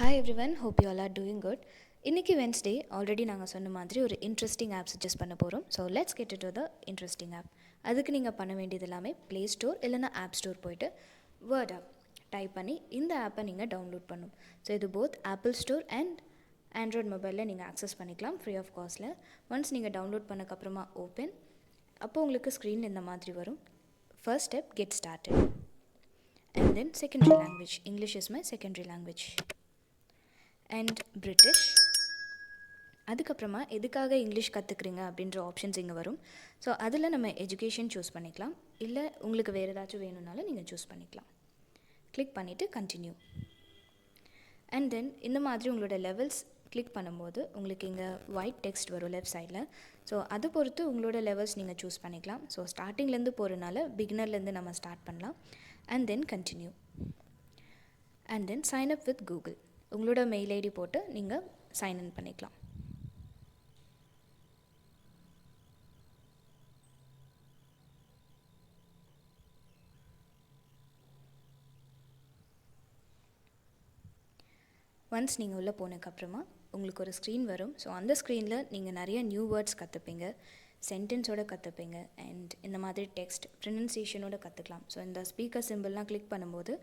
Hi everyone, hope you all are doing good. இன்னைக்கு Wednesday already நாங்கள் சொன்ன மாதிரி ஒரு இன்ட்ரெஸ்டிங் ஆப் சஜஸ்ட் பண்ண போகிறோம். So let's get it to the interesting app. அதுக்கு நீங்கள் பண்ண வேண்டியது எல்லாமே ப்ளே ஸ்டோர் இல்லைனா ஆப் ஸ்டோர் போய்ட்டு wordup டைப் பண்ணி இந்த ஆப்பை நீங்கள் டவுன்லோட் பண்ணும். ஸோ இது both Apple store and Android மொபைலில் நீங்கள் ஆக்சஸ் பண்ணிக்கலாம் ஃப்ரீ ஆஃப் காஸ்ட்டில். ஒன்ஸ் நீங்கள் டவுன்லோட் பண்ணக்கப்புறமா ஓப்பன், அப்போது உங்களுக்கு ஸ்க்ரீன் இந்த மாதிரி வரும். First step get started and then secondary language. English is my secondary language. And British. அதுக்கப்புறமா எதுக்காக இங்கிலீஷ் கற்றுக்குறீங்க அப்படின்ற ஆப்ஷன்ஸ் இங்கே வரும். ஸோ அதில் நம்ம எஜுகேஷன் சூஸ் பண்ணிக்கலாம், இல்லை உங்களுக்கு வேறு ஏதாச்சும் வேணும்னாலும் நீங்கள் சூஸ் பண்ணிக்கலாம். கிளிக் பண்ணிவிட்டு கண்டினியூ. அண்ட் தென் இந்த மாதிரி உங்களோட லெவல்ஸ் கிளிக் பண்ணும்போது உங்களுக்கு இங்கே ஒயிட் டெக்ஸ்ட் வரும் லெஃப்ட் சைடில். ஸோ அது பொறுத்து உங்களோட லெவல்ஸ் நீங்கள் சூஸ் பண்ணிக்கலாம். ஸோ ஸ்டார்டிங்லேருந்து போகிறனால பிகினர்லேருந்து நம்ம ஸ்டார்ட் பண்ணலாம். And then continue. And then sign up with Google. உங்களோட மெயில் ஐடி போட்டு நீங்கள் சைன்இன் பண்ணிக்கலாம். ஒன்ஸ் நீங்கள் உள்ளே போனதுக்கப்புறமா உங்களுக்கு ஒரு ஸ்க்ரீன் வரும். ஸோ அந்த ஸ்க்ரீனில் நீங்கள் நிறைய நியூ வேர்ட்ஸ் கற்றுப்பீங்க, சென்டென்ஸோடு கற்றுப்பீங்க, அண்ட் இந்த மாதிரி டெக்ஸ்ட் ப்ரொனன்சியேஷனோடு கற்றுக்கலாம். ஸோ இந்த ஸ்பீக்கர் சிம்பிள்லாம் கிளிக் பண்ணும்போது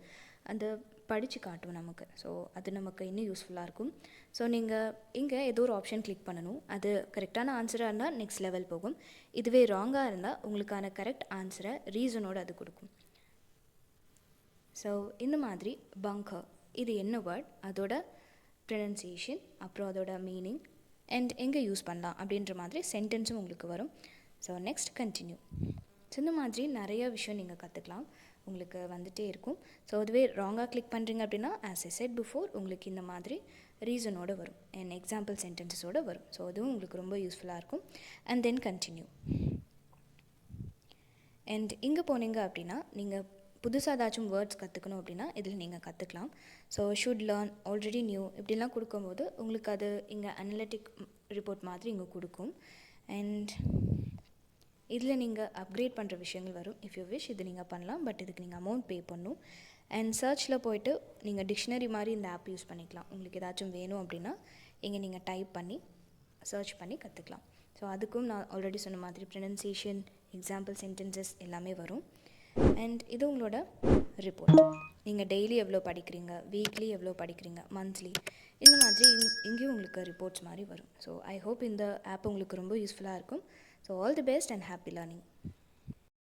அந்த படித்து காட்டும் நமக்கு. ஸோ அது நமக்கு இன்னும் யூஸ்ஃபுல்லாக இருக்கும். ஸோ நீங்கள் இங்கே ஏதோ ஒரு ஆப்ஷன் கிளிக் பண்ணணும். அது கரெக்டான ஆன்சராக இருந்தால் நெக்ஸ்ட் லெவல் போகும். இதுவே ராங்காக இருந்தால் உங்களுக்கான கரெக்ட் ஆன்சரை ரீசனோடு அது கொடுக்கும். ஸோ இந்த மாதிரி பங்கர், இது என்ன வேர்ட், அதோட ப்ரொனன்சியேஷன், அப்புறம் அதோட மீனிங் அண்ட் எங்கே யூஸ் பண்ணலாம் அப்படின்ற மாதிரி சென்டென்ஸும் உங்களுக்கு வரும். So next continue. ஸோ இந்த மாதிரி நிறைய விஷயம் நீங்கள் கற்றுக்கலாம், உங்களுக்கு வந்துகிட்டே இருக்கும். ஸோ அதுவே ராங்காக கிளிக் பண்ணுறீங்க அப்படின்னா ஆஸ் ஐ செட் பிஃபோர் உங்களுக்கு இந்த மாதிரி ரீசனோடு வரும் அண்ட் எக்ஸாம்பிள் சென்டென்சஸோடு வரும். ஸோ அதுவும் உங்களுக்கு ரொம்ப யூஸ்ஃபுல்லாக இருக்கும். And then continue. அண்ட் இங்கே போனீங்க அப்படின்னா நீங்கள் புதுசாக ஏதாச்சும் வேர்ட்ஸ் கற்றுக்கணும் அப்படின்னா இதில் நீங்கள் கற்றுக்கலாம். So should learn, already new இப்படிலாம் கொடுக்கும்போது உங்களுக்கு அது இங்கே அனலிட்டிக் ரிப்போர்ட் மாதிரி இங்கே கொடுக்கும். அண்ட் இதில் நீங்கள் அப்கிரேட் பண்ணுற விஷயங்கள் வரும். இஃப் யூ விஷ் இது நீங்கள் பண்ணலாம், பட் இதுக்கு நீங்கள் அமௌண்ட் பே பண்ணணும். அண்ட் சர்ச்சில் போய்ட்டு நீங்கள் டிக்ஷனரி மாதிரி இந்த ஆப் யூஸ் பண்ணிக்கலாம். உங்களுக்கு ஏதாச்சும் வேணும் அப்படின்னா இங்கே நீங்கள் டைப் பண்ணி சர்ச் பண்ணி கற்றுக்கலாம். ஸோ அதுக்கும் நான் ஆல்ரெடி சொன்ன மாதிரி ப்ரொனன்சியேஷன், எக்ஸாம்பிள் சென்டென்சஸ் எல்லாமே வரும். அண்ட் இது உங்களோட ரிப்போர்ட். நீங்கள் டெய்லி எவ்வளோ படிக்கிறீங்க, வீக்லி எவ்வளோ படிக்கிறீங்க, மந்த்லி, இந்த மாதிரி இங்கேயும் உங்களுக்கு ரிப்போர்ட்ஸ் மாதிரி வரும். ஸோ ஐ ஹோப் இந்த ஆப் உங்களுக்கு ரொம்ப யூஸ்ஃபுல்லாக இருக்கும். So all the best and happy learning.